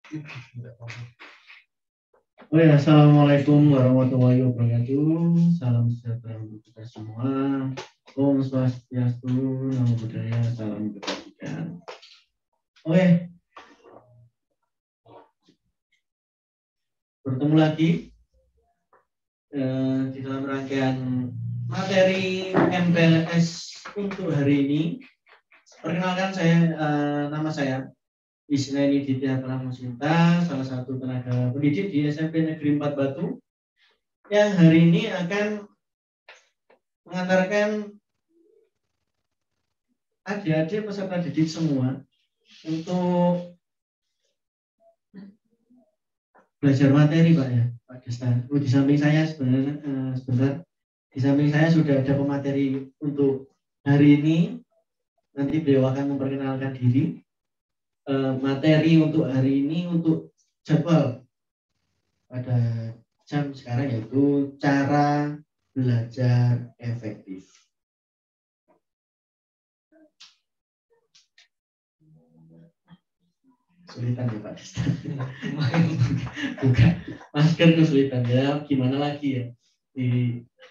Oke, assalamualaikum warahmatullahi wabarakatuh. Salam sejahtera untuk kita semua. Om Swastiastu, Namo Buddhaya, salam kebajikan. Oke, bertemu lagi di dalam rangkaian materi MPLS untuk hari ini. Perkenalkan nama saya Isnaini Ditya Pramusinta, salah satu tenaga pendidik di SMP Negeri 4 Batu, yang hari ini akan mengantarkan adik-adik peserta didik semua untuk belajar materi, Pak ya, Pak Desta. Di samping saya sebentar, di samping saya sudah ada pemateri untuk hari ini. Nanti beliau akan memperkenalkan diri. Materi untuk hari ini untuk jadwal pada jam sekarang yaitu cara belajar efektif. Kesulitan ya Pak Desta. Bukan masker kesulitan ya, gimana lagi ya di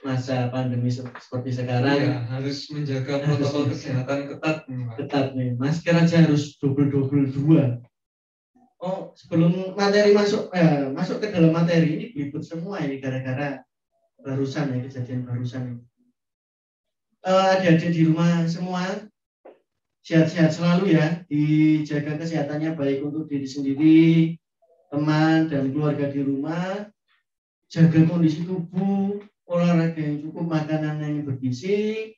masa pandemi seperti sekarang ya, harus menjaga protokol kesehatan ketat nih. Masker aja harus double 2. Oh, sebelum materi masuk ke dalam materi ini belibet semua ini gara-gara barusan ya, kejadian barusan ini. Adik-adik di rumah semua sehat-sehat selalu ya, dijaga kesehatannya baik untuk diri sendiri, teman dan keluarga di rumah, jaga kondisi tubuh, olahraga yang cukup, makanan yang bergizi,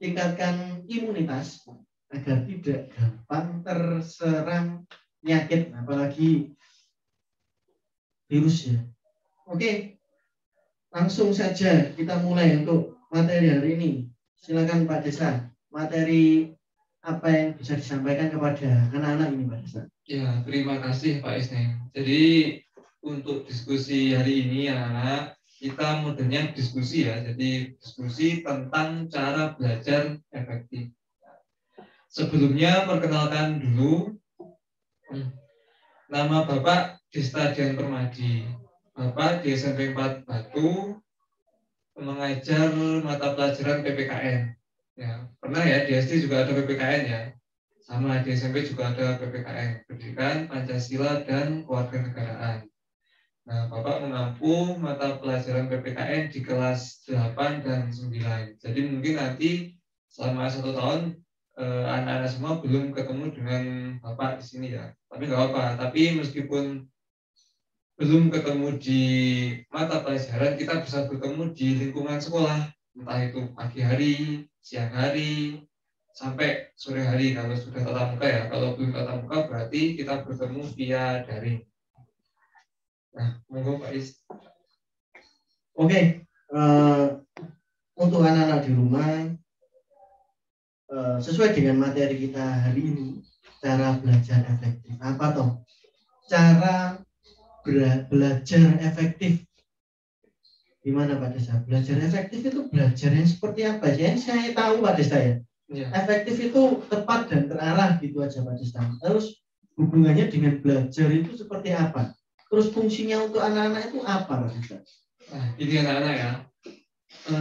tingkatkan imunitas agar tidak gampang terserang penyakit, apalagi virus ya. Oke, langsung saja kita mulai untuk materi hari ini. Silakan Pak Desa, materi apa yang bisa disampaikan kepada anak-anak ini Pak Desa? Ya, terima kasih Pak Isne. Jadi untuk diskusi hari ini anak-anak, kita modelnya diskusi ya. Jadi diskusi tentang cara belajar efektif. Sebelumnya perkenalkan dulu, nama Bapak Desta Dian Permadi. Bapak di SMP 4 Batu mengajar mata pelajaran PPKN. Ya, pernah ya di SD juga ada PPKN ya. Sama di SMP juga ada PPKN, Pendidikan Pancasila dan Kewarganegaraan. Nah, Bapak mengampu mata pelajaran PPKN di kelas 8 dan 9. Jadi mungkin nanti selama 1 tahun anak-anak semua belum ketemu dengan Bapak di sini ya. Tapi nggak apa-apa. Tapi meskipun belum ketemu di mata pelajaran, kita bisa bertemu di lingkungan sekolah. Entah itu pagi hari, siang hari, sampai sore hari kalau sudah tatap muka ya. Kalau belum tatap muka berarti kita bertemu via daring. Nah, monggo Pak Is. Oke, untuk anak-anak di rumah, sesuai dengan materi kita hari ini, cara belajar efektif. Apa toh? Cara belajar efektif. Gimana Pak Desa? Belajar efektif itu belajar yang seperti apa? Yang saya tahu Pak Desa ya. Efektif itu tepat dan terarah gitu aja Pak Desa. Terus hubungannya dengan belajar itu seperti apa? Terus fungsinya untuk anak-anak itu apa Pak Desa? Nah, ini anak-anak ya.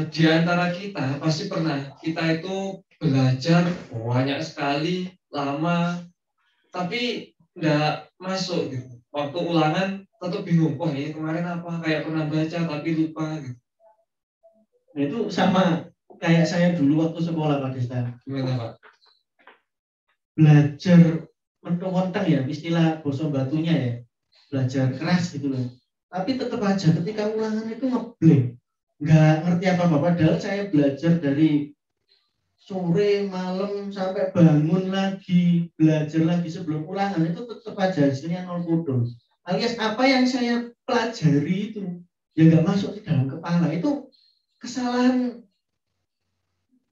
Di antara kita pasti pernah kita itu belajar banyak sekali, lama, tapi nggak masuk gitu. Waktu ulangan tetap bingung, wah ini kemarin apa, kayak pernah baca tapi lupa gitu. Nah, itu sama kayak saya dulu waktu sekolah Pak Desta. Gimana Pak? Belajar mentong-mentong ya, istilah bosok batunya ya, belajar keras gitu loh. Tapi tetap aja ketika ulangan itu ngeblank, nggak ngerti apa-apa. Padahal saya belajar dari sore, malam, sampai bangun lagi, belajar lagi sebelum ulangan, itu tetap aja hasilnya 0 kudo. Alias apa yang saya pelajari itu ya nggak masuk di dalam kepala. Itu kesalahan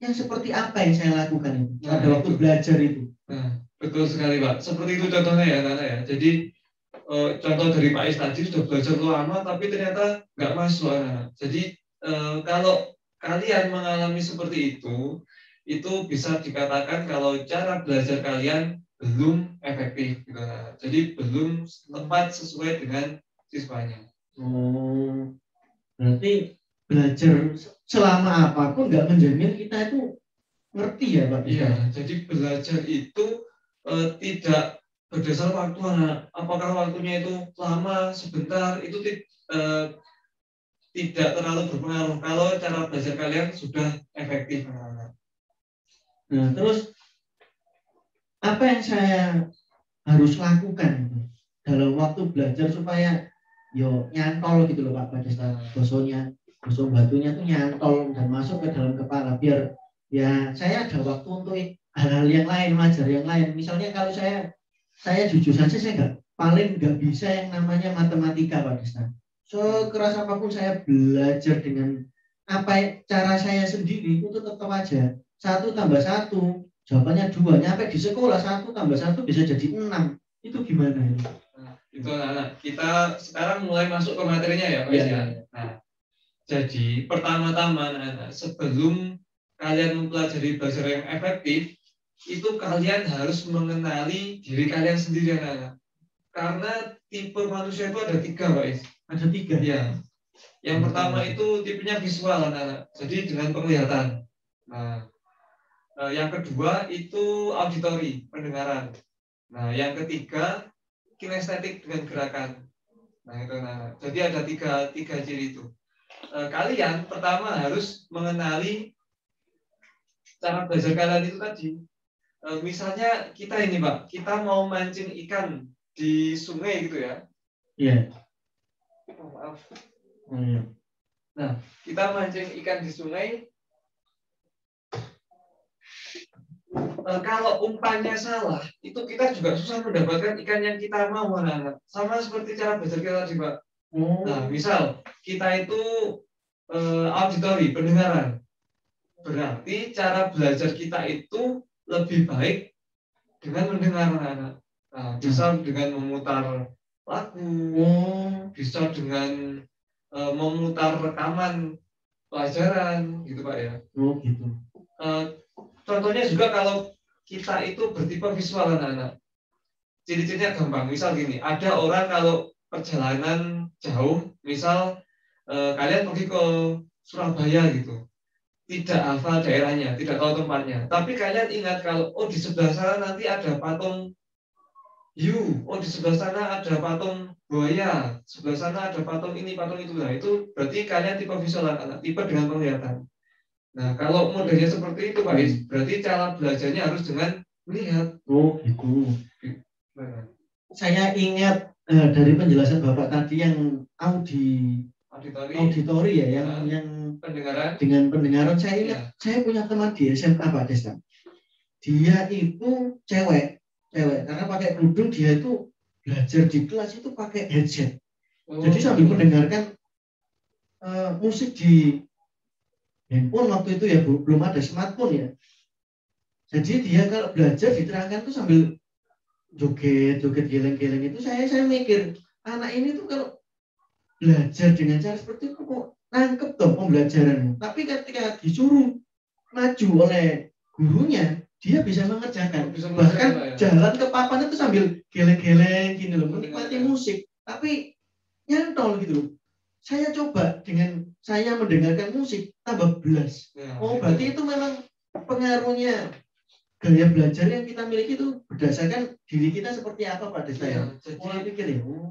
yang seperti apa yang saya lakukan itu pada waktu belajar itu. Nah, betul sekali Pak. Seperti itu contohnya ya Nana ya. Jadi contoh dari Pak Is tadi sudah belajar lama tapi ternyata nggak masuk anak. Jadi kalau kalian mengalami seperti itu bisa dikatakan kalau cara belajar kalian belum efektif gitu. Jadi belum tepat sesuai dengan siswanya. Oh, berarti belajar selama apapun nggak menjamin kita itu ngerti ya Pak? Iya, jadi belajar itu tidak berdasar waktu anak. Apakah waktunya itu lama, sebentar, itu tidak terlalu berpengaruh kalau cara belajar kalian sudah efektif anak-anak. Nah, terus apa yang saya harus lakukan dalam waktu belajar supaya yo nyantol gitu loh Pak Padesta, bosonya boso batunya tuh nyantol dan masuk ke dalam kepala biar ya saya ada waktu untuk hal-hal yang lain, belajar yang lain. Misalnya kalau saya jujur saja saya paling nggak bisa yang namanya matematika Pak Desta. Sekeras apapun saya belajar dengan cara saya sendiri itu tetap aja 1 tambah 1 jawabannya 2. Nyampe di sekolah 1 tambah 1 bisa jadi 6. Itu gimana itu? Nah, itu anak-anak. Kita sekarang mulai masuk ke materinya ya Pak. Ya. Nah, jadi pertama-tama anak-anak, sebelum kalian mempelajari belajar yang efektif, itu kalian harus mengenali diri kalian sendiri anak-anak. Karena tipe manusia itu ada 3 Pak Is. Ada 3 ya. Yang pertama itu tipenya visual anak-anak. Jadi dengan penglihatan. Nah, yang kedua itu auditory, pendengaran. Nah, yang ketiga kinestetik dengan gerakan. Nah, itu anak-anak. Jadi ada tiga ciri itu. Kalian pertama harus mengenali cara belajar kalian itu tadi. Misalnya kita ini Pak, kita mau mancing ikan di sungai gitu ya. Iya. Oh, maaf. Nah, kita mancing ikan di sungai. Kalau umpannya salah, itu kita juga susah mendapatkan ikan yang kita mau anak-anak. Sama seperti cara belajar kita tadi Pak. Nah, misal kita itu auditory, pendengaran. Berarti cara belajar kita itu lebih baik dengan mendengar anak-anak. Nah, bisa dengan memutar lagu, bisa dengan memutar rekaman pelajaran, gitu Pak ya. Oh gitu. Contohnya juga kalau kita itu bertipe visual anak-anak. Ciri-cirinya gampang. Misal gini, ada orang kalau perjalanan jauh, misal kalian pergi ke Surabaya gitu, tidak hafal daerahnya, tidak tahu tempatnya, tapi kalian ingat kalau di sebelah sana nanti ada patung hiu, di sebelah sana ada patung buaya, sebelah sana ada patung ini, patung itu. Nah, itu berarti kalian tipe visual anak, tipe dengan penglihatan. Nah, kalau modelnya seperti itu Pak Is, berarti cara belajarnya harus dengan melihat. Oh gitu. Saya ingat dari penjelasan Bapak tadi yang auditori ya, yang pendengaran. Dengan pendengaran saya ingat, saya punya teman di SMA Pak Desa. Dia itu cewek karena pakai kerudung. Dia itu belajar di kelas itu pakai headset. Jadi sambil mendengarkan musik di handphone waktu itu ya, belum ada smartphone ya. Jadi dia kalau belajar diterangkan tuh sambil joget geleng-geleng itu. Saya mikir anak ini tuh kalau belajar dengan cara seperti itu kok nangkep dong pembelajaran. Tapi ketika disuruh maju oleh gurunya, dia bisa mengerjakan. Bahkan jalan ke papan itu sambil geleng-geleng gini loh, menikmati musik. Tapi nyantol gitu loh. Saya coba dengan saya mendengarkan musik tambah belas. Berarti itu memang pengaruhnya gaya belajar yang kita miliki itu berdasarkan diri kita seperti apa Pak Desta ya.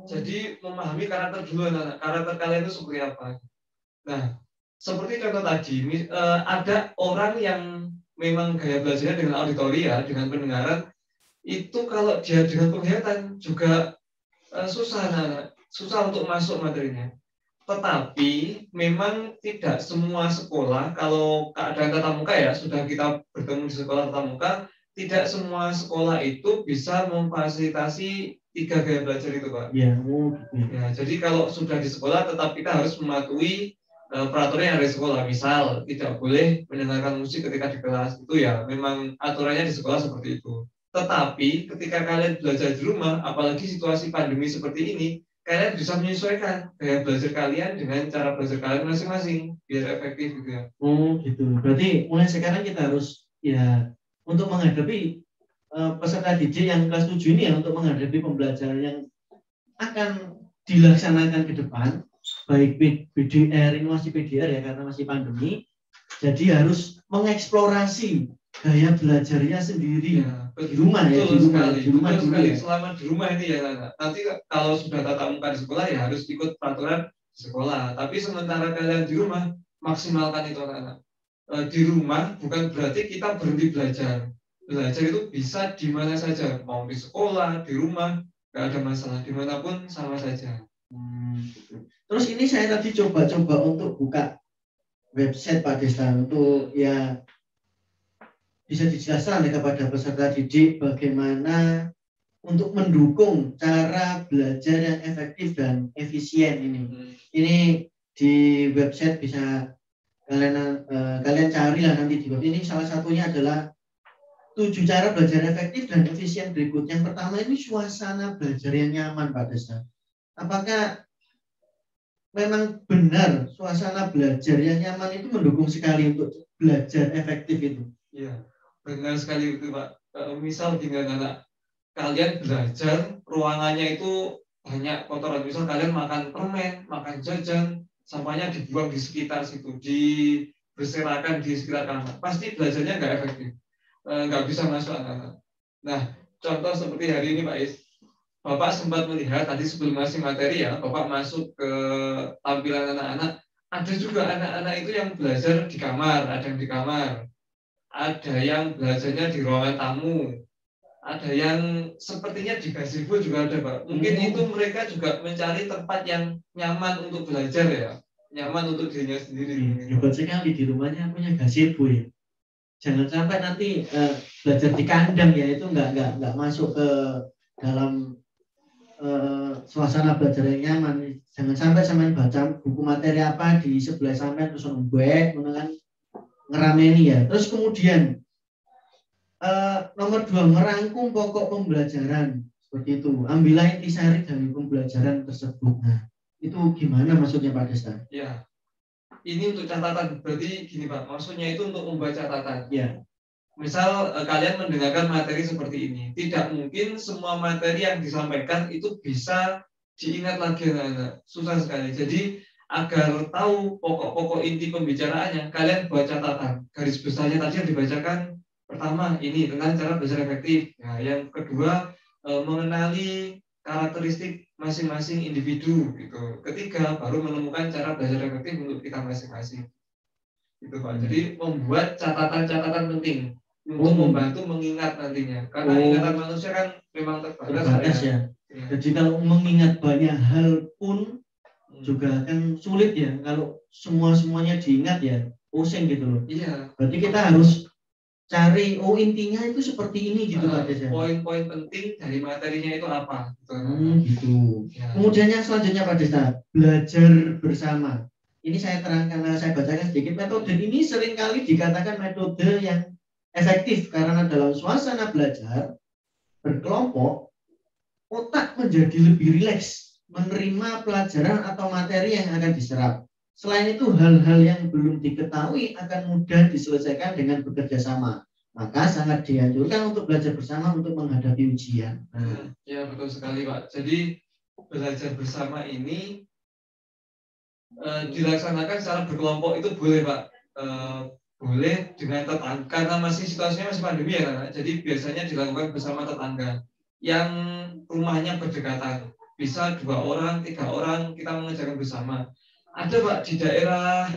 Jadi memahami karakter dulu anak, karakter kalian itu seperti apa. Nah, seperti contoh tadi, ada orang yang memang gaya belajarnya dengan auditori ya, dengan pendengaran. Itu kalau dia dengan penglihatan juga susah untuk masuk materinya. Tetapi memang tidak semua sekolah, kalau keadaan tatap muka ya, sudah kita bertemu di sekolah tatap muka, tidak semua sekolah itu bisa memfasilitasi 3 gaya belajar itu Pak. Ya, jadi kalau sudah di sekolah tetap kita harus mematuhi peraturan yang ada di sekolah. Misal tidak boleh mendengarkan musik ketika di kelas, itu ya memang aturannya di sekolah seperti itu. Tetapi ketika kalian belajar di rumah, apalagi situasi pandemi seperti ini, kalian bisa menyesuaikan gaya belajar kalian dengan cara belajar kalian masing-masing biar efektif gitu ya. Gitu. Berarti mulai sekarang kita harus ya untuk menghadapi peserta didik yang kelas 7 ini ya untuk menghadapi pembelajaran yang akan dilaksanakan ke depan, baik PDR, inovasi PDR ya karena masih pandemi, jadi harus mengeksplorasi gaya belajarnya sendiri Ya, di rumah ya, di rumah dulu ya. Selama di rumah ini ya, nanti kalau sudah tatap muka di sekolah ya harus ikut peraturan di sekolah. Tapi sementara kalian di rumah, maksimalkan itu anak-anak. Di rumah bukan berarti kita berhenti belajar. Belajar itu bisa di mana saja, mau di sekolah, di rumah, nggak ada masalah, dimanapun sama saja. Terus ini saya tadi coba-coba untuk buka website Pak Desta untuk ya bisa dijelaskan ya kepada peserta didik bagaimana untuk mendukung cara belajar yang efektif dan efisien ini. Ini di website bisa kalian cari lah nanti di web ini. Salah satunya adalah 7 cara belajar efektif dan efisien berikut. Yang pertama ini suasana belajar yang nyaman Pak Desta. Apakah memang benar suasana belajar yang nyaman itu mendukung sekali untuk belajar efektif itu? Iya, benar sekali itu Pak. Misal dengan anak kalian belajar, ruangannya itu banyak kotoran. Misal kalian makan permen, makan jajan, sampahnya dibuang di sekitar situ, berserakan di sekitar kamar. Pasti belajarnya nggak efektif, nggak bisa masuk anak-anak. Nah, contoh seperti hari ini Pak Is, Bapak sempat melihat tadi sebelum ngasih materi ya, Bapak masuk ke tampilan anak-anak, ada juga anak-anak itu yang belajar di kamar, ada yang di kamar, ada yang belajarnya di ruangan tamu, ada yang sepertinya di gazebo juga ada Pak. Mungkin itu mereka juga mencari tempat yang nyaman untuk belajar ya, nyaman untuk dirinya sendiri. Hebat sekali, di rumahnya punya gazebo ya. Jangan sampai nanti belajar di kandang ya, itu nggak masuk ke dalam suasana belajar yang nyaman. Jangan sampai sampai baca buku materi apa di sebelah sampai terus ngebuek, kan ngerameni ya. Terus kemudian nomor 2, merangkum pokok pembelajaran seperti itu. Ambillah intisari dari pembelajaran tersebut. Nah, itu gimana maksudnya Pak Desta? Ya, ini untuk catatan. Berarti gini Pak, maksudnya itu untuk membuat catatan. Ya. Misal kalian mendengarkan materi seperti ini, tidak mungkin semua materi yang disampaikan itu bisa diingat lagi anak-anak. Susah sekali. Jadi agar tahu pokok-pokok inti pembicaraannya, kalian buat catatan. Garis besarnya tadi yang dibacakan, pertama ini tentang cara belajar efektif. Nah, yang kedua mengenali karakteristik masing-masing individu gitu. Ketiga baru menemukan cara belajar efektif untuk kita masing-masing. Gitu Pak. Jadi membuat catatan-catatan penting untuk membantu mengingat nantinya. Karena ingatan manusia kan memang terbatas ya. Jadi kalau mengingat banyak hal pun juga kan sulit ya. Kalau semuanya diingat ya pusing gitu loh. Iya. Berarti kita harus cari intinya itu seperti ini gitu Pak Desa. Poin-poin penting dari materinya itu apa? Gitu. Ya. Kemudian yang selanjutnya Pak Desa, belajar bersama. Ini saya terangkan, saya bacakan sedikit. Metode ini seringkali dikatakan metode yang efektif karena dalam suasana belajar berkelompok, otak menjadi lebih rileks menerima pelajaran atau materi yang akan diserap. Selain itu, hal-hal yang belum diketahui akan mudah diselesaikan dengan bekerja sama. Maka sangat dianjurkan untuk belajar bersama untuk menghadapi ujian. Ya betul sekali Pak. Jadi belajar bersama ini dilaksanakan secara berkelompok itu boleh Pak. Boleh dengan tetangga karena situasinya masih pandemi ya Nana. Jadi biasanya dilakukan bersama tetangga yang rumahnya berdekatan, bisa 2 orang, 3 orang kita mengerjakan bersama. Ada Pak di daerah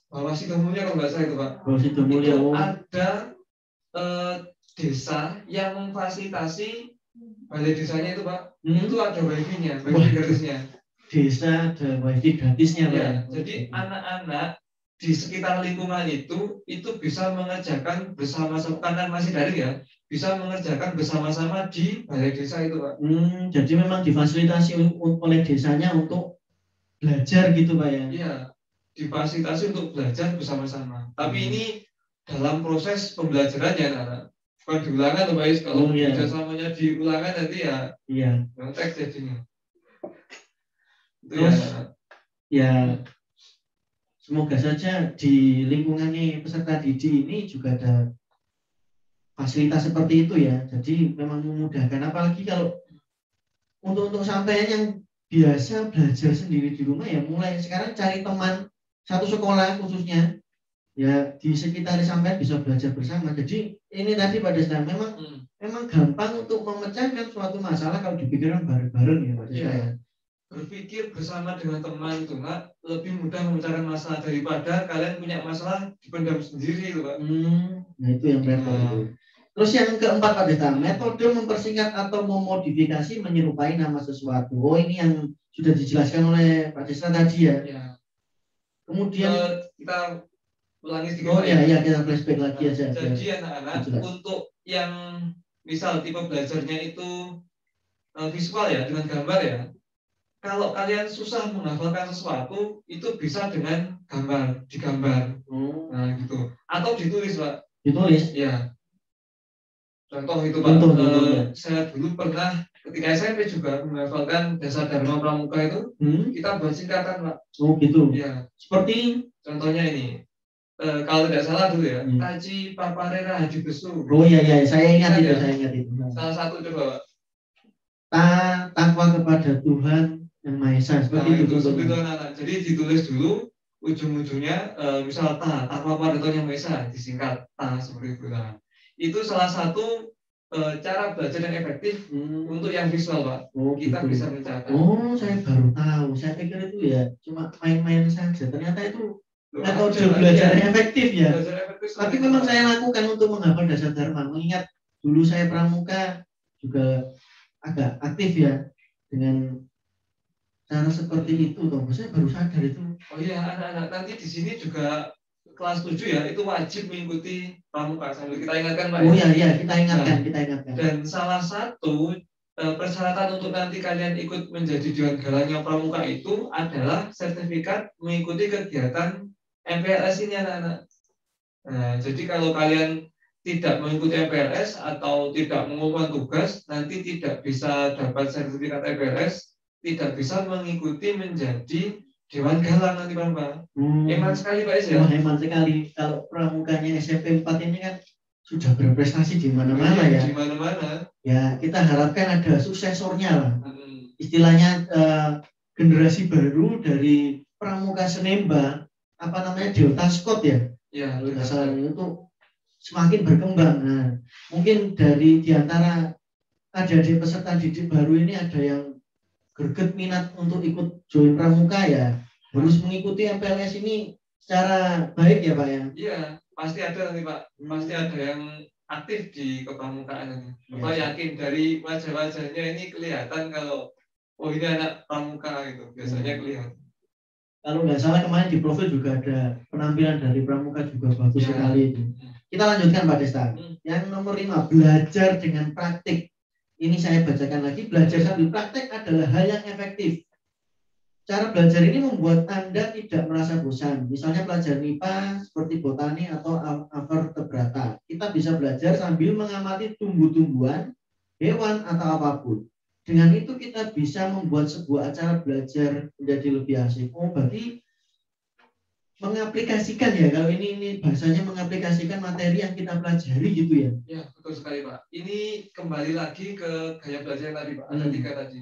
Bawah Sidomulyo kalau nggak salah itu Pak. Bawah Sidomulyo itu ada desa yang memfasilitasi balai desanya itu Pak. Itu ada wifi-nya, wifi gratisnya. Desa ada wifi gratisnya Pak. Ya, jadi anak-anak di sekitar lingkungan itu bisa mengerjakan bersama-sama karena masih daring ya, bisa mengerjakan bersama-sama di balai desa itu Pak. Jadi memang difasilitasi oleh desanya untuk belajar gitu Pak ya? Iya, difasilitasi untuk belajar bersama-sama. Tapi ini dalam proses pembelajaran ya Nana, bukan di ulangan Pak Is. Kalau kerjasamanya di ulangan nanti ya nyontek jadinya. Terus ya semoga saja di lingkungannya peserta didik ini juga ada fasilitas seperti itu ya. Jadi memang memudahkan. Apalagi kalau untuk sampean yang biasa belajar sendiri di rumah ya, mulai sekarang cari teman satu sekolah khususnya ya di sekitar sampean bisa belajar bersama. Jadi ini tadi pada saat memang gampang untuk memecahkan suatu masalah kalau dipikirkan bareng-bareng ya Pak Desta. Berpikir bersama dengan teman itu lebih mudah memecahkan masalah daripada kalian punya masalah dipendam sendiri itu Pak. Nah itu yang repot itu. Terus yang keempat Pak Desta, metode mempersingkat atau memodifikasi menyerupai nama sesuatu. Oh ini yang sudah dijelaskan oleh Pak Desta tadi ya. Kemudian kita ulangi sedikit. Ya kita flashback lagi aja. Jadi anak-anak untuk yang misal tipe belajarnya itu visual ya dengan gambar ya. Kalau kalian susah menghafalkan sesuatu itu bisa dengan digambar. Nah gitu. Atau ditulis Pak. Ditulis? Ya. Contoh itu Pak. Saya dulu pernah ketika SMP juga menghafalkan Dasar Dharma Pramuka itu kita buat singkatan Pak. Oh gitu. Ya. Seperti contohnya ini. Kalau tidak salah dulu ya, Taji Paparera Haji Besu. Oh iya, saya ingat itu, saya ingat itu. Salah satu coba Pak. Takwa kepada Tuhan yang Maha Esa. Seperti itu anak-anak. Jadi ditulis dulu ujung-ujungnya, misal takwa pada Tuhan yang Maha Esa disingkat seperti itu. Nah, itu salah satu cara belajar yang efektif untuk yang visual Pak. Kita gitu. Bisa mencatat. Oh, saya baru tahu. Saya pikir itu ya cuma main-main saja. Ternyata itu metode belajar efektif ya. Tapi memang saya lakukan untuk menghafal Dasar Dharma. Mengingat dulu saya pramuka juga agak aktif ya dengan cara seperti itu. Saya baru sadar itu. Oh iya anak-anak nanti di sini juga kelas 7 ya itu wajib mengikuti pramuka. Sambil kita ingatkan Pak. Oh iya kita ingatkan. Dan salah satu persyaratan untuk nanti kalian ikut menjadi Dewan Galanya Pramuka itu adalah sertifikat mengikuti kegiatan MPLS ini anak-anak. Nah, jadi kalau kalian tidak mengikuti MPLS atau tidak mengumpulkan tugas, nanti tidak bisa dapat sertifikat MPLS, tidak bisa mengikuti menjadi Dewan Galang nanti Pak. Hemat sekali Pak Is ya. Hemat sekali. Kalau pramukanya SMP 4 ini kan sudah berprestasi di mana-mana ya. Di mana-mana. Ya kita harapkan ada suksesornya lah. Istilahnya generasi baru dari pramuka Senemba. Delta Scott ya, kalau nggak salah itu semakin berkembang. Nah, mungkin dari diantara adik-adik peserta didik baru ini ada yang greget minat untuk ikut join pramuka ya, harus mengikuti MPLS ini secara baik ya Pak ya. Iya, pasti ada nanti Pak, pasti ada yang aktif di kepramukaan ini. Bapak yakin dari wajah-wajahnya ini kelihatan kalau ini anak pramuka gitu, biasanya kelihatan. Kalau nggak salah kemarin di profil juga ada penampilan dari pramuka juga bagus sekali itu. Kita lanjutkan Pak Desta. Yang nomor 5, belajar dengan praktik. Ini saya bacakan lagi, belajar sambil praktek adalah hal yang efektif. Cara belajar ini membuat Anda tidak merasa bosan. Misalnya pelajaran IPA seperti botani atau invertebrata. Kita bisa belajar sambil mengamati tumbuh-tumbuhan, hewan atau apapun. Dengan itu kita bisa membuat sebuah acara belajar menjadi lebih asik. Berarti mengaplikasikan ya, kalau ini bahasanya mengaplikasikan materi yang kita pelajari gitu ya. Ya, betul sekali Pak. Ini kembali lagi ke gaya belajar tadi Pak, ada 3 tadi.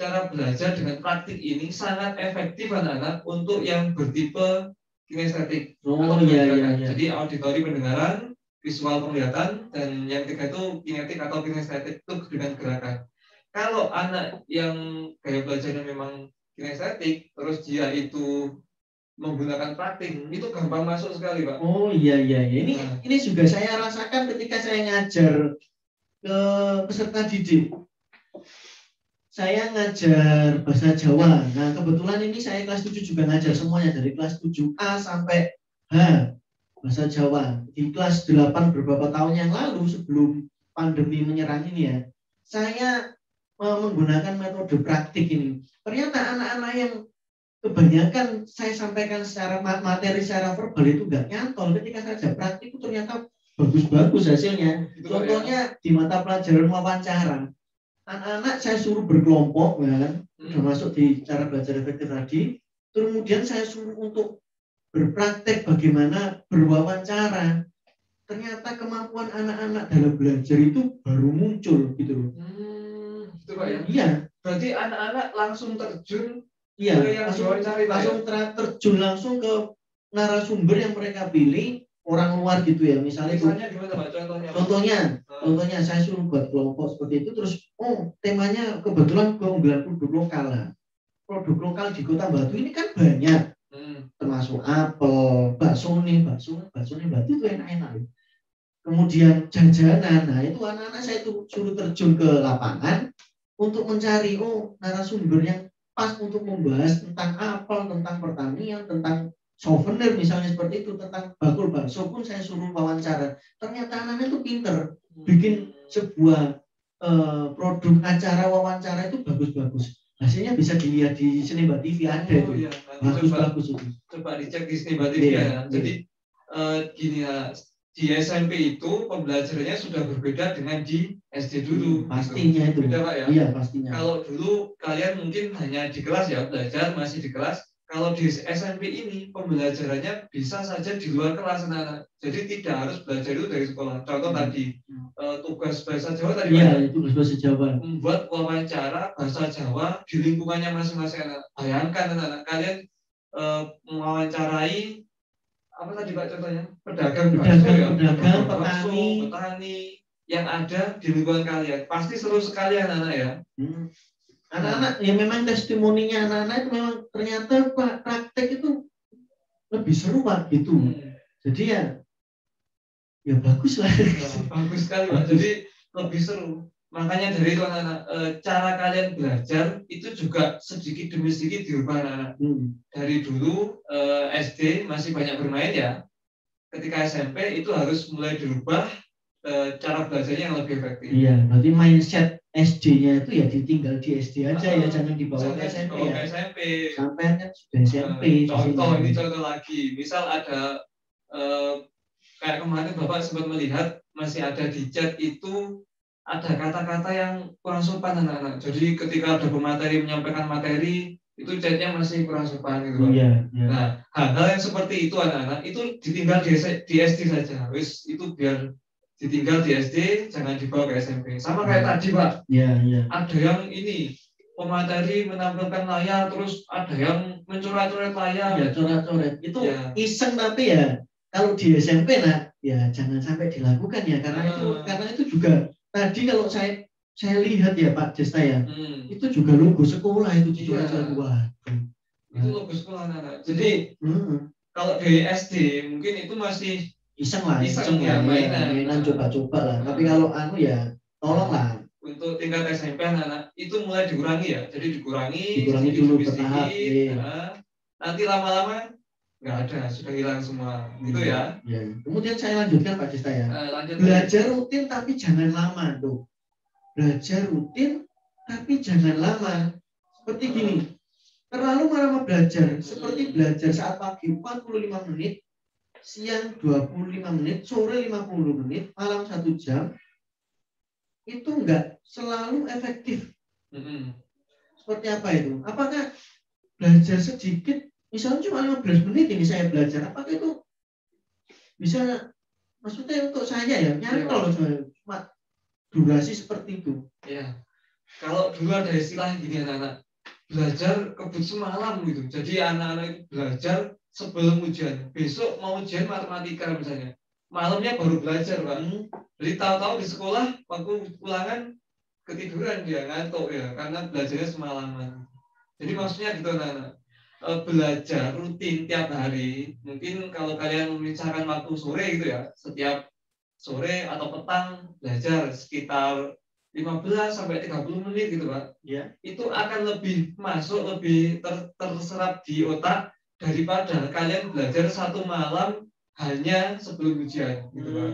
Cara belajar dengan praktik ini sangat efektif anak-anak untuk yang bertipe kinestetik. Iya. Jadi auditori pendengaran, visual penglihatan, dan yang 3 itu kinetik atau kinestetik itu dengan gerakan. Kalau anak yang gaya belajarnya memang kinestetik, terus dia itu menggunakan praktik, itu gampang masuk sekali Pak. Oh iya. Ini juga saya rasakan ketika saya ngajar ke peserta didik. Saya ngajar bahasa Jawa. Nah kebetulan ini saya kelas 7 juga ngajar semuanya dari kelas 7A sampai H bahasa Jawa. Di kelas 8 beberapa tahun yang lalu sebelum pandemi menyerang ini ya, saya menggunakan metode praktik ini. Ternyata anak-anak yang kebanyakan saya sampaikan secara materi, secara verbal itu nggak nyantol. Ketika saja praktik itu ternyata bagus-bagus hasilnya. Contohnya di mata pelajaran wawancara, anak-anak saya suruh berkelompok, kan, sudah masuk di cara belajar efektif tadi. Kemudian saya suruh untuk berpraktek bagaimana berwawancara. ternyata kemampuan anak-anak dalam belajar itu baru muncul gitu loh. Itu Pak ya? Iya. Berarti anak-anak langsung terjun iya, ke yang langsung terjun langsung ke narasumber yang mereka pilih, orang luar gitu ya. Misalnya gimana Pak contohnya saya suruh buat kelompok seperti itu, terus temanya kebetulan keunggulan produk lokal lah. Produk lokal di Kota Batu ini kan banyak. Termasuk apel, bakso nih Batu itu enak-enak. Kemudian jajanan, nah itu anak-anak saya itu suruh terjun ke lapangan untuk mencari narasumber yang pas untuk membahas tentang apel, tentang pertanian, tentang souvenir misalnya seperti itu, tentang bakul bakso pun saya suruh wawancara. Ternyata anak-anak itu pinter bikin sebuah produk acara wawancara itu bagus-bagus. Hasilnya bisa dilihat di Senimba TV ada itu. Iya. Bagus itu. Coba dicek di Senimba TV ya. Jadi gini ya, di SMP itu pembelajarannya sudah berbeda dengan di SD dulu. Pastinya itu. Beda Pak ya? Iya pastinya. Kalau dulu kalian mungkin hanya di kelas ya, belajar masih di kelas. Kalau di SMP ini pembelajarannya bisa saja di luar kelas anak-anak. Jadi tidak harus belajar itu dari sekolah. Contoh tadi tugas bahasa Jawa tadi. Iya, tugas bahasa Jawa. Membuat wawancara bahasa Jawa di lingkungannya masing-masing anak. Bayangkan anak-anak kalian mewawancarai apa tadi Pak contohnya? Pedagang, petani yang ada di lingkungan kalian. Pasti seru sekali anak-anak ya. Anak-anak ya memang testimoninya anak-anak itu memang ternyata praktek itu lebih seru Pak gitu. Jadi ya bagus lah. Bagus sekali Pak. Jadi lebih seru. Makanya dari itu anak-anak cara kalian belajar itu juga sedikit demi sedikit diubah anak-anak. Dari dulu SD masih banyak bermain ya. Ketika SMP itu harus mulai dirubah cara belajarnya yang lebih efektif. Iya, berarti mindset SD-nya itu ya ditinggal di SD aja ya, jangan dibawa ke SMP ya. Sampai kan sudah SMP. Contoh lagi, misal ada kayak kemarin Bapak sempat melihat masih ada di chat itu ada kata-kata yang kurang sopan anak-anak. Jadi ketika ada pemateri menyampaikan materi itu chatnya masih kurang sopan gitu. Iya. Nah, hal-hal yang seperti itu anak-anak itu ditinggal di SD saja. Wis itu biar ditinggal di SD, jangan dibawa ke SMP. Sama kayak tadi Pak. Iya. Ada yang ini pemateri menampilkan layar, terus ada yang mencoret-coret layar. Ya coret-coret. Itu iseng tapi ya kalau di SMP ya jangan sampai dilakukan ya karena itu juga tadi kalau saya lihat ya Pak Desta ya, itu juga logo sekolah itu dicoret-coret. Itu logo sekolah anak. Jadi kalau di SD mungkin itu masih iseng ya, mainan coba-coba lah. Tapi kalau ya tolong lah. Untuk tingkat SMP anak-anak itu mulai dikurangi ya. Jadi dikurangi dulu bertahap. Nanti lama-lama nggak ada, sudah hilang semua. Gitu ya. Kemudian saya lanjutkan Pak Desta ya. Belajar rutin tapi jangan lama tuh. Belajar rutin tapi jangan lama. Seperti gini. Terlalu lama belajar. Seperti belajar saat pagi 45 menit. Siang 25 menit, sore 50 menit, malam 1 jam, itu enggak selalu efektif. Seperti apa itu? Apakah belajar sedikit, misalnya cuma 15 menit ini saya belajar, apakah itu bisa, maksudnya untuk saya ya, nyantol cuma durasi seperti itu. Ya. Kalau dulu ada istilah gini anak-anak, belajar kebut semalam gitu. Jadi anak-anak itu belajar sebelum ujian, besok mau ujian matematika misalnya, malamnya baru belajar Pak. Jadi tahu-tahu di sekolah waktu ulangan ketiduran dia, ngantuk ya, karena belajarnya semalaman. Jadi maksudnya gitu anak-anak, belajar rutin tiap hari. Mungkin kalau kalian memisahkan waktu sore gitu ya, setiap sore atau petang belajar sekitar 15 sampai 30 menit gitu Pak. Ya. Itu akan lebih masuk, lebih terserap di otak daripada kalian belajar satu malam hanya sebelum ujian gitu Pak.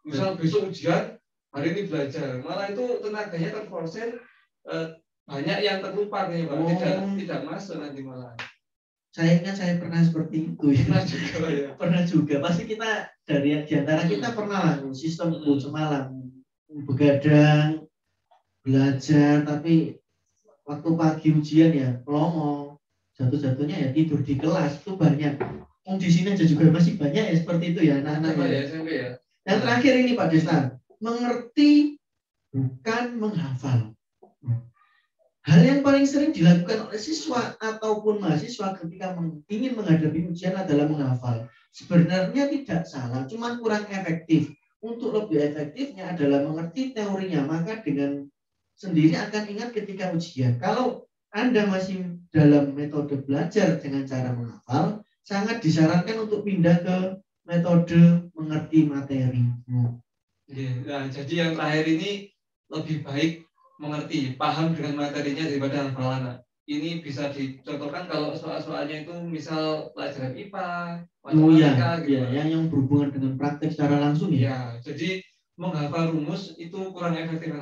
Misal besok ujian, hari ini belajar, malah itu tenaganya terforsir, banyak yang terlupa nih Pak. Tidak masuk nanti malah. Saya ingat saya pernah seperti itu ya. Pernah juga. Pasti kita di antara kita pernah lah sistem semalam begadang belajar, tapi waktu pagi ujian ya melongo. Jatuh-jatuhnya ya tidur di kelas itu banyak. Di sini aja juga masih banyak ya seperti itu ya anak-anak ya. SMP ya. Yang terakhir ini Pak Desta, mengerti bukan menghafal. Hal yang paling sering dilakukan oleh siswa ataupun mahasiswa ketika ingin menghadapi ujian adalah menghafal. Sebenarnya tidak salah, cuma kurang efektif. Untuk lebih efektifnya adalah mengerti teorinya, maka dengan sendiri akan ingat ketika ujian. Kalau Anda masih dalam metode belajar dengan cara menghafal, sangat disarankan untuk pindah ke metode mengerti materi. Nah, jadi yang terakhir ini lebih baik mengerti, paham dengan materinya daripada hafalan. Ini bisa dicontohkan kalau soal-soalnya itu misal pelajaran IPA, matematika, gitu. Yang berhubungan dengan praktek secara langsung ya. Ya, jadi menghafal rumus itu kurang efektif.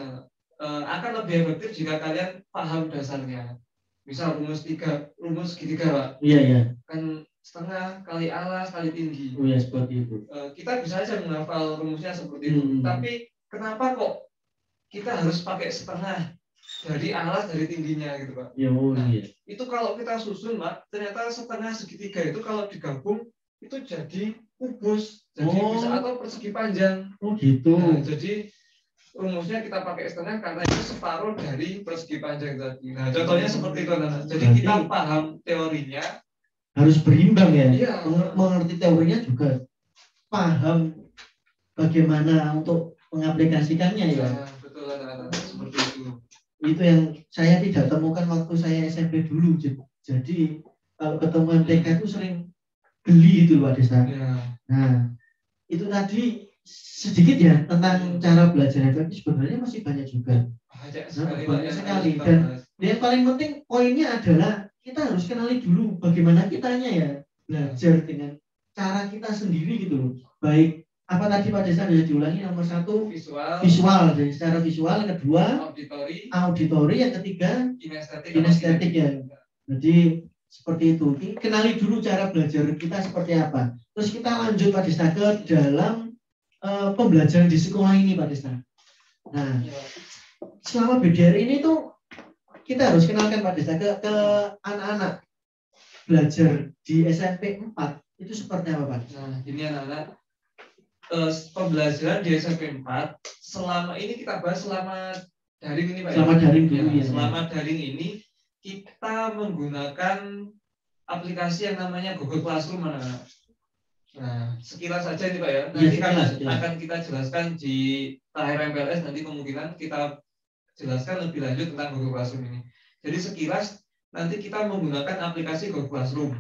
Akan lebih efektif jika kalian paham dasarnya. Misal rumus segitiga, Pak. Iya. Kan setengah kali alas kali tinggi. Oh ya, seperti itu. Kita bisa saja menghafal rumusnya seperti itu. Tapi kenapa kok kita harus pakai setengah dari alas dari tingginya gitu Pak? Iya. Itu kalau kita susun Pak, ternyata setengah segitiga itu kalau digabung itu jadi kubus, jadi bisa atau persegi panjang. Oh gitu. Nah, jadi rumusnya kita pakai setengah karena itu separuh dari persegi panjang tadi. Nah, contohnya seperti itu Nana. Jadi kita paham teorinya harus berimbang ya. Iya. Mengerti teorinya juga paham bagaimana untuk mengaplikasikannya ya. Seperti itu. Itu yang saya tidak temukan waktu saya SMP dulu. Jadi kalau ketemu MTK itu sering geli gitu Pak Desta. Ya. Nah, itu tadi sedikit ya tentang cara belajar efektif, sebenarnya masih banyak juga. Banyak sekali. Dan yang paling penting poinnya adalah kita harus kenali dulu bagaimana kitanya ya belajar dengan cara kita sendiri gitu. Baik apa tadi Pak Desta bisa diulangi? Nomor satu visual, jadi secara visual. Yang kedua auditori. Yang ketiga kinestetik ya. Jadi seperti itu. Kenali dulu cara belajar kita seperti apa. Terus kita lanjut Pak Desta ke dalam pembelajaran di sekolah ini Pak Desta. Nah, selama BDR ini tuh kita harus kenalkan Pak Desta ke anak-anak belajar di SMP 4 itu seperti apa Pak? Nah, ini anak-anak pembelajaran di SMP 4 selama ini kita bahas selama daring ini Pak. Selama daring dulu ya. Selama daring ini kita menggunakan aplikasi yang namanya Google Classroom anak-anak. Nah, sekilas saja ini Pak ya. Nanti akan kita jelaskan di akhir MPLS, nanti kemungkinan kita jelaskan lebih lanjut tentang Google Classroom ini. Jadi sekilas nanti kita menggunakan aplikasi Google Classroom.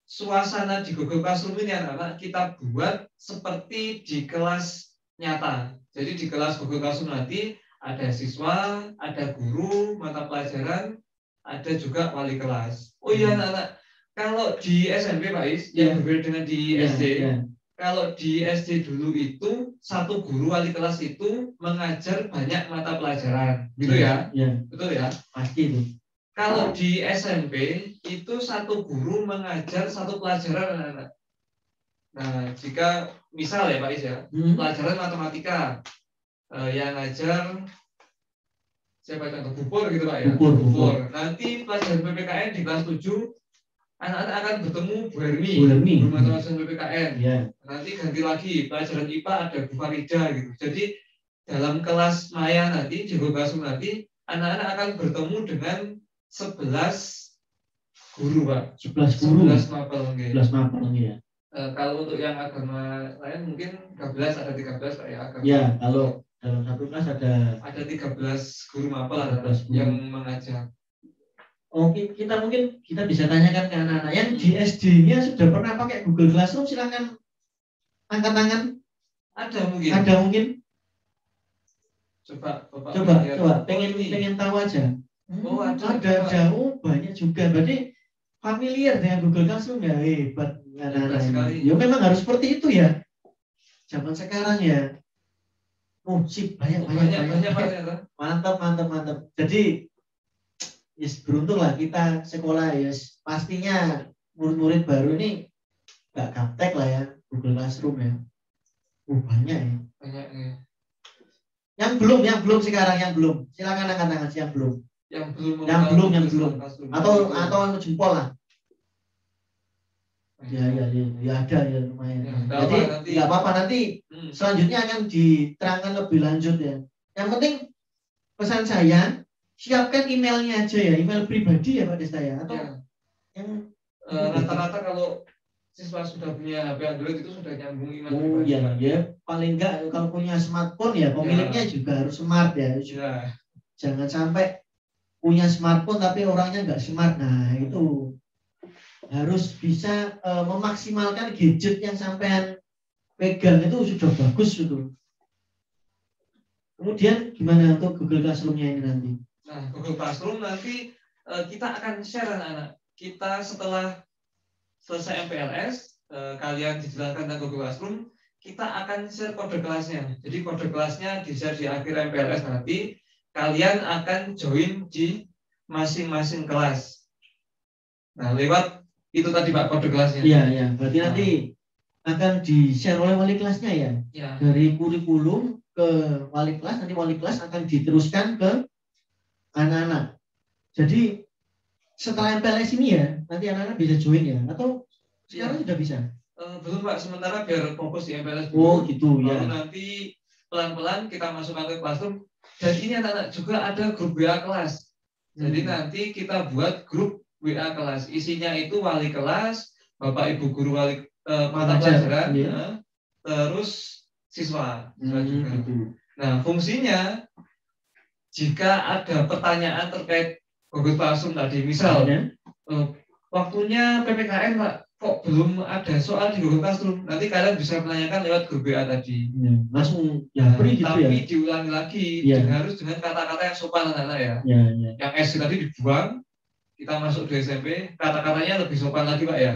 Suasana di Google Classroom ini anak-anak kita buat seperti di kelas nyata. Jadi di kelas Google Classroom nanti ada siswa, ada guru, mata pelajaran, ada juga wali kelas. Oh iya anak-anak, kalau di SMP Pak Is, yang berbeda dengan di SD, kalau di SD dulu itu satu guru wali kelas itu mengajar banyak mata pelajaran, gitu ya? Betul ya? Pasti itu. Kalau di SMP itu satu guru mengajar satu pelajaran anak-anak. Nah, jika misal ya Pak Is ya, pelajaran matematika yang ngajar siapa contoh Bubur gitu Pak ya? Bubur. Nanti pelajaran PPKN di kelas 7 anak-anak akan bertemu Bu Hermi, guru mata pelajaran PPKN. Nanti ganti lagi pelajaran IPA ada Bu Farida gitu. Jadi dalam kelas maya nanti di Google Classroom nanti anak-anak akan bertemu dengan 11 guru Pak. 11 guru. 11 mapel mungkin. 11 mapel ya. Kalau untuk yang agama lain mungkin 13 ada 13 Pak ya agama. Ya, kalau dalam satu kelas ada 13 guru mapel yang mengajar. Oke, kita bisa tanyakan ke anak-anak yang di SD-nya sudah pernah pakai Google Classroom, silakan angkat tangan. Ada mungkin. Coba. Pengen tahu aja. Oh, ada jauh banyak juga. Berarti familiar dengan Google Classroom ya, hebat anak-anak. Ya memang harus seperti itu ya. Zaman sekarang ya. Oh, sip banyak. Mantap. Jadi beruntung lah kita sekolah ya. Pastinya murid-murid baru ini nggak gaptek lah ya Google Classroom ya. Banyak ya. Banyak ya. Yang belum sekarang yang belum. Silakan angkat tangan yang belum. Yang belum. Atau jempol lah. Ya ada ya lumayan. Ya, jadi nggak apa-apa nanti selanjutnya akan diterangkan lebih lanjut ya. Yang penting pesan saya siapkan emailnya aja ya, email pribadi ya Pak Desta ya, atau ya. Yang rata-rata kalau siswa sudah punya HP Android itu sudah nyambung email pribadi. Ya paling enggak kalau punya smartphone ya pemiliknya juga harus smart ya. Jangan sampai punya smartphone tapi orangnya nggak smart. Nah itu harus bisa memaksimalkan gadget yang sampean pegang itu sudah bagus itu. Kemudian gimana untuk Google Classroom-nya ini nanti? Nah, Google Classroom nanti kita akan share anak-anak. Kita setelah selesai MPLS, kalian dijelaskan tentang Google Classroom, kita akan share kode kelasnya. Jadi kode kelasnya di-share di akhir MPLS nanti. Kalian akan join di masing-masing kelas. Nah, lewat itu tadi Pak kode kelasnya. Iya. Berarti nanti akan di-share oleh wali kelasnya ya? Dari kurikulum ke wali kelas, nanti wali kelas akan diteruskan ke anak-anak. Jadi setelah MPLS ini ya, nanti anak-anak bisa join ya? Atau sekarang sudah bisa? Belum Pak, sementara biar fokus di MPLS dulu. Oh gitu ya. Lalu nanti pelan-pelan kita masukkan ke Classroom. Dan ini anak-anak juga ada grup WA kelas. Jadi nanti kita buat grup WA kelas. Isinya itu wali kelas, Bapak Ibu guru wali mata pelajaran, terus siswa. Juga. Nah, fungsinya jika ada pertanyaan terkait Google Classroom tadi, misal waktunya PPKN Pak, kok belum ada soal di Google Classroom, nanti kalian bisa menanyakan lewat grup WA tadi. Langsung tapi diulangi lagi, harus dengan kata-kata yang sopan anak-anak ya. Yang SD tadi dibuang, kita masuk di SMP, kata-katanya lebih sopan lagi Pak ya.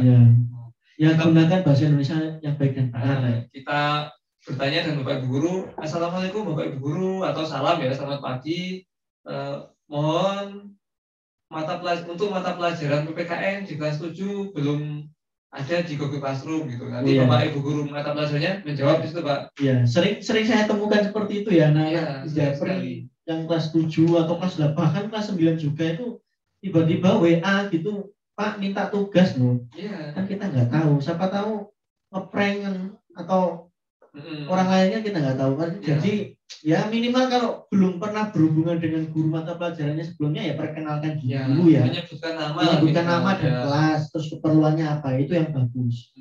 Yang gunakan bahasa Indonesia yang baik dan benar. Kita bertanya dengan Bapak Ibu Guru, Assalamualaikum Bapak Ibu Guru, atau salam ya, selamat pagi. Mohon untuk mata pelajaran PPKN di kelas 7 belum ada di Google Classroom gitu. Nanti Bapak Ibu Guru mata pelajarannya menjawab di situ Pak. Iya, sering saya temukan seperti itu ya, anak-anak yang kelas 7 atau kelas 8 bahkan kelas 9 juga itu tiba-tiba WA gitu, Pak minta tugas loh. Kan kita nggak tahu, siapa tahu ngeprank atau orang lainnya kita nggak tahu kan. Jadi ya minimal kalau belum pernah berhubungan dengan guru mata pelajarannya sebelumnya ya perkenalkan dulu ya. Menyebutkan nama dan kelas, terus keperluannya apa, itu yang bagus.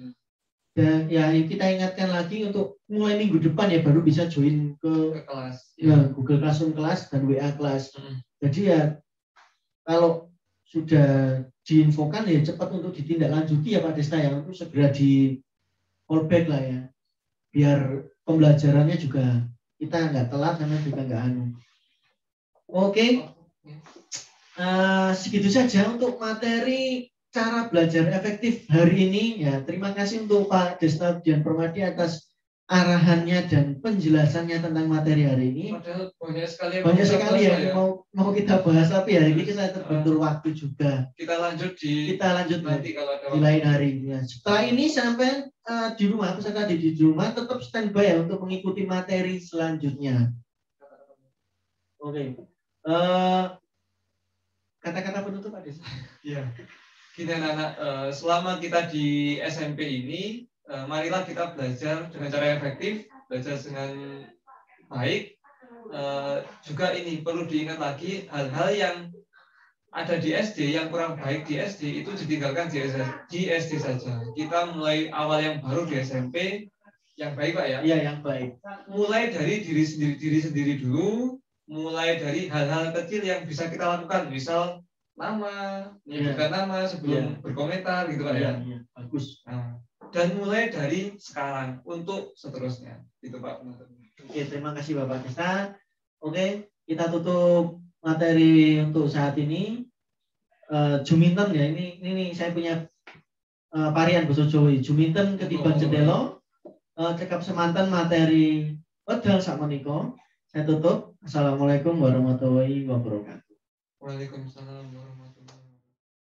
Dan ya kita ingatkan lagi untuk mulai minggu depan ya baru bisa join ke kelas. Google Classroom kelas dan WA kelas. Jadi ya kalau sudah diinfokan ya cepat untuk ditindaklanjuti ya Pak Desta ya, untuk segera di callback lah ya. Biar pembelajarannya juga kita nggak telat karena juga nggak Oke. Segitu saja untuk materi cara belajar efektif hari ini ya. Terima kasih untuk Pak Desta Dian Permadi atas arahannya dan penjelasannya tentang materi hari ini. Padahal banyak sekali ya mau kita bahas, tapi ya ini kita terbentur waktu juga. Kita lanjut nanti kalau ada di lain hari ya. Setelah ini sampai di rumah, peserta di rumah tetap standby ya untuk mengikuti materi selanjutnya. Oke. Kata-kata penutup Pak Desa. Iya. Gini anak-anak, selama kita di SMP ini, marilah kita belajar dengan cara efektif, belajar dengan baik. Juga ini perlu diingat lagi, hal-hal yang ada di SD yang kurang baik di SD itu ditinggalkan di SD saja. Kita mulai awal yang baru di SMP yang baik Pak ya. Iya, yang baik. Mulai dari diri sendiri dulu, mulai dari hal-hal kecil yang bisa kita lakukan, misal nama, menyebutkan nama sebelum berkomentar gitu Pak ya. Iya, bagus. Dan mulai dari sekarang untuk seterusnya itu Pak. Oke, terima kasih Bapak Desta. Oke, kita tutup materi untuk saat ini. Juminten ya, ini saya punya varian bahasa Jawa. Juminten ketiban cendelo, cekap semanten materi wedal sakmenika. Saya tutup. Assalamualaikum warahmatullahi wabarakatuh. Waalaikumsalam warahmatullahi wabarakatuh.